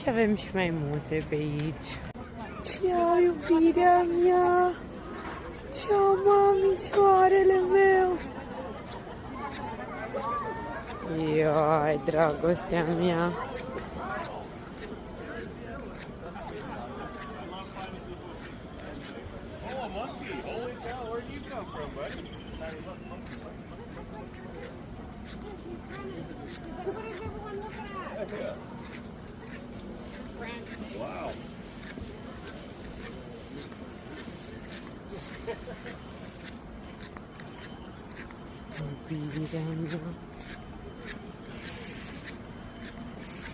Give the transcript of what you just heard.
Și avem și maimuțe pe aici. Ceau, iubirea mea! Ceau, mami, soarele meu! Ioi, dragostea mea! Wow. Iubirea mea!